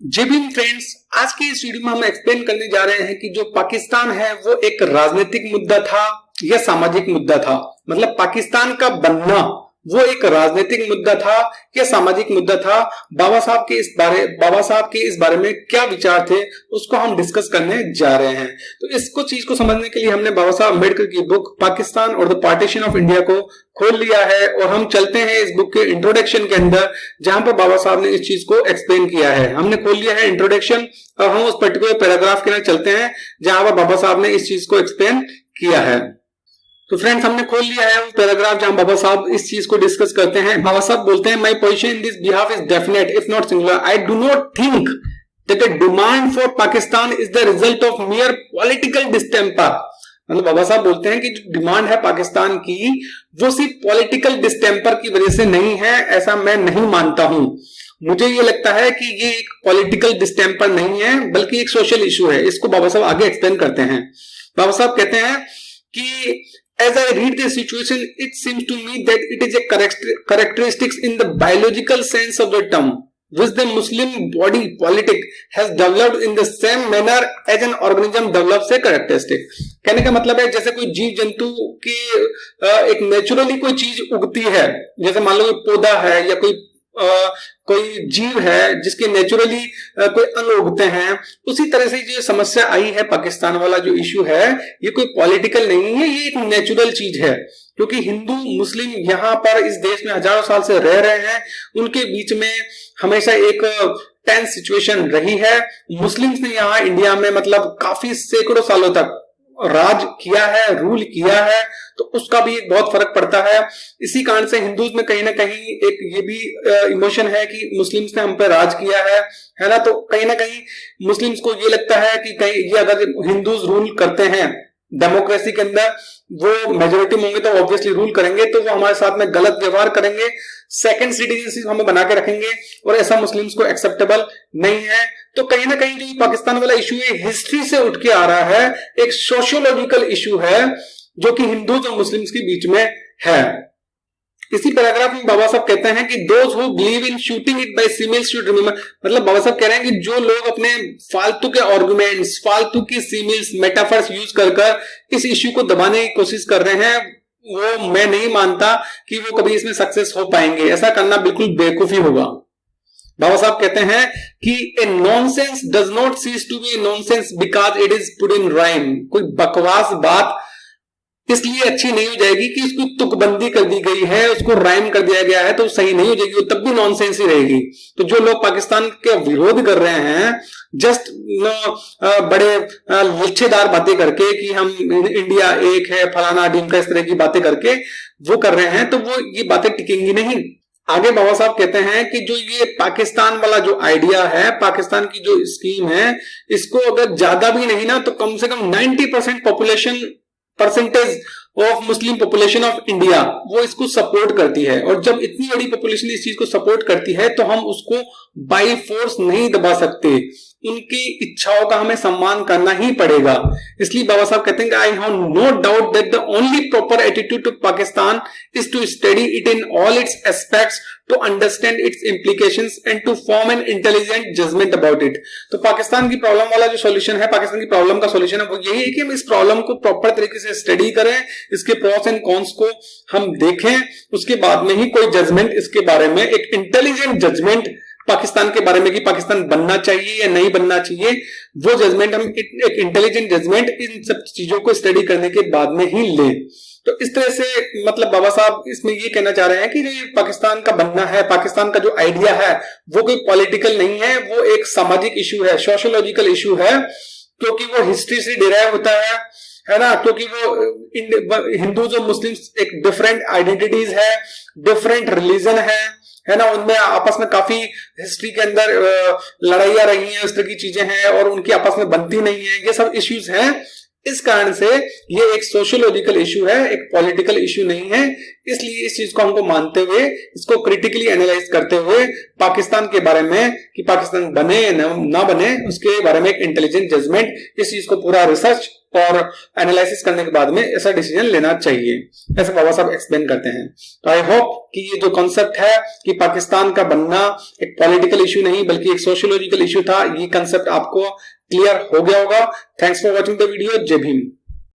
जी Bhim friends, आज की इस वीडियो में हम एक्सप्लेन करने जा रहे हैं कि जो पाकिस्तान है वो एक राजनीतिक मुद्दा था या सामाजिक मुद्दा था। मतलब पाकिस्तान का बनना वो एक राजनीतिक मुद्दा था या सामाजिक मुद्दा था। बाबा साहब के इस बारे में क्या विचार थे उसको हम डिस्कस करने जा रहे हैं। तो इसको चीज को समझने के लिए हमने बाबा साहब अम्बेडकर की बुक पाकिस्तान और द पार्टीशन ऑफ इंडिया को खोल लिया है और हम चलते हैं इस बुक के इंट्रोडक्शन के अंदर, जहां पर बाबा साहब ने इस चीज को एक्सप्लेन किया है। हमने खोल लिया है इंट्रोडक्शन और हम उस पर्टिकुलर पैराग्राफ के अंदर चलते हैं जहां पर बाबा साहब ने इस चीज को एक्सप्लेन किया है। तो फ्रेंड्स, हमने खोल लिया है वो पैराग्राफ जहां बाबा साहब इस चीज को डिस्कस करते हैं। बाबा साहब बोलते हैं, my position in this behalf is definite if not singular. I do not think that the demand for Pakistan is the result of मियर political distemper. मतलब बाबा साहब बोलते हैं कि जो डिमांड है पाकिस्तान की वो सिर्फ पॉलिटिकल डिस्टेंपर की वजह से नहीं है, ऐसा मैं नहीं मानता हूं। मुझे ये लगता है कि ये एक पॉलिटिकल डिस्टेंपर नहीं है बल्कि एक सोशल इशू है। इसको बाबा साहब आगे एक्सप्लेन करते हैं। बाबा साहब कहते हैं कि as I read this situation, it seems to me that it is a characteristics in the biological sense of the term, which the Muslim body politic has developed in the same manner as an organism develops a characteristic। कहने का मतलब है जैसे कोई जीव जंतु की एक नेचुरली कोई चीज उगती है, जैसे मान लो कोई पौधा है या कोई जीव है जिसके नेचुरली कोई अंग उगते हैं, उसी तरह से जो समस्या आई है पाकिस्तान वाला जो इश्यू है ये कोई पॉलिटिकल नहीं है, ये एक नेचुरल चीज है। क्योंकि हिंदू मुस्लिम यहाँ पर इस देश में हजारों साल से रह रहे हैं, उनके बीच में हमेशा एक टेंस सिचुएशन रही है। मुस्लिम्स ने यहाँ इंडिया में मतलब काफी सैकड़ों सालों तक राज किया है, रूल किया है, तो उसका भी एक बहुत फर्क पड़ता है। इसी कारण से हिंदूज में कहीं ना कहीं एक ये भी इमोशन है कि मुस्लिम्स ने हम पे राज किया है ना। तो कहीं ना कहीं मुस्लिम्स को ये लगता है कि कहीं ये अगर हिंदूज रूल करते हैं डेमोक्रेसी के अंदर, वो मेजोरिटी में होंगे तो ऑब्वियसली रूल करेंगे, तो वो हमारे साथ में गलत व्यवहार करेंगे, सेकंड सिटीजनशिप हमें बना के रखेंगे और ऐसा मुस्लिम्स को एक्सेप्टेबल नहीं है। तो कहीं ना कहीं जो पाकिस्तान वाला इशू है हिस्ट्री से उठ के आ रहा है, एक सोशियोलॉजिकल इशू है जो कि हिंदूज और मुस्लिम्स के बीच में है। इसी पैराग्राफ में बाबा साहब कहते हैं कि those who believe in shooting it by similes should remember. मतलब बाबा साहब कह रहे हैं कि जो लोग अपने फालतू के आर्गुमेंट्स, फालतू की सिमिल्स, मेटाफर्स यूज कर इस इश्यू को दबाने की कोशिश कर रहे हैं, वो मैं नहीं मानता कि वो कभी इसमें सक्सेस हो पाएंगे। ऐसा करना बिल्कुल बेवकूफी होगा। बाबा साहब कहते हैं कि a nonsense does not cease to be a nonsense because it is put in rhyme. कोई बकवास बात इसलिए अच्छी नहीं हो जाएगी कि उसकी तुकबंदी कर दी गई है, उसको राइम कर दिया गया है तो सही नहीं हो जाएगी, वो तब भी नॉनसेंस ही रहेगी। तो जो लोग पाकिस्तान के विरोध कर रहे हैं जस्ट बड़े लच्छेदार बातें करके कि हम इंडिया एक है, फलाना ढीमका, इस तरह की बातें करके वो कर रहे हैं, तो वो ये बातें टिकेंगी नहीं। आगे बाबा साहब कहते हैं कि जो ये पाकिस्तान वाला जो आइडिया है, पाकिस्तान की जो स्कीम है, इसको अगर ज्यादा भी नहीं ना तो कम से कम 90% percentage of Muslim population of India वो इसको सपोर्ट करती है। और जब इतनी बड़ी पॉपुलेशन इस चीज को सपोर्ट करती है तो हम उसको बाई फोर्स नहीं दबा सकते, उनकी इच्छाओं का हमें सम्मान करना ही पड़ेगा। इसलिए बाबा साहब कहते हैं कि I have no doubt that the only proper attitude to Pakistan is to study it in all its aspects, to understand its implications and to form an intelligent judgement about it. तो पाकिस्तान की प्रॉब्लम वाला जो solution है, पाकिस्तान की problem का solution है वो यही है कि हम इस प्रॉब्लम को प्रॉपर तरीके से स्टडी करें, इसके प्रॉस एंड कॉन्स को हम देखें, उसके बाद में ही कोई जजमेंट इसके बारे में, एक इंटेलिजेंट जजमेंट पाकिस्तान के बारे में कि पाकिस्तान बनना चाहिए या नहीं बनना चाहिए, वो जजमेंट हम एक इंटेलिजेंट जजमेंट इन सब चीजों को स्टडी करने के बाद में ही लें। तो इस तरह से मतलब बाबा साहब इसमें ये कहना चाह रहे हैं कि जो पाकिस्तान का बनना है, पाकिस्तान का जो आइडिया है वो कोई पॉलिटिकल नहीं है, वो एक सामाजिक इशू है, सोशियोलॉजिकल इशू है, क्योंकि वो हिस्ट्री से डिराइव होता है ना। क्योंकि वो हिंदूज और मुस्लिम्स एक डिफरेंट आइडेंटिटीज है, डिफरेंट रिलीजन है ना, उनमें आपस में काफी हिस्ट्री के अंदर लड़ाइयां रही हैं, इस तरह की चीजें हैं और उनकी आपस में बनती नहीं है, ये सब इश्यूज हैं। इस कारण से ये एक सोशियोलॉजिकल इशू है, एक पॉलिटिकल इशू नहीं है। इसलिए इस चीज को हमको मानते हुए, इसको क्रिटिकली एनालाइज करते हुए पाकिस्तान के बारे में कि पाकिस्तान बने ना बने उसके बारे में एक इंटेलिजेंट जजमेंट, इस चीज को पूरा रिसर्च और एनालिसिस करने के बाद में ऐसा डिसीजन लेना चाहिए, ऐसा बाबा साहब एक्सप्लेन करते हैं। तो आई होप कि ये जो कॉन्सेप्ट है कि पाकिस्तान का बनना एक पॉलिटिकल इश्यू नहीं बल्कि एक सोशियोलॉजिकल इश्यू था, ये कॉन्सेप्ट आपको क्लियर हो गया होगा। Thanks for watching the video. जय भीम।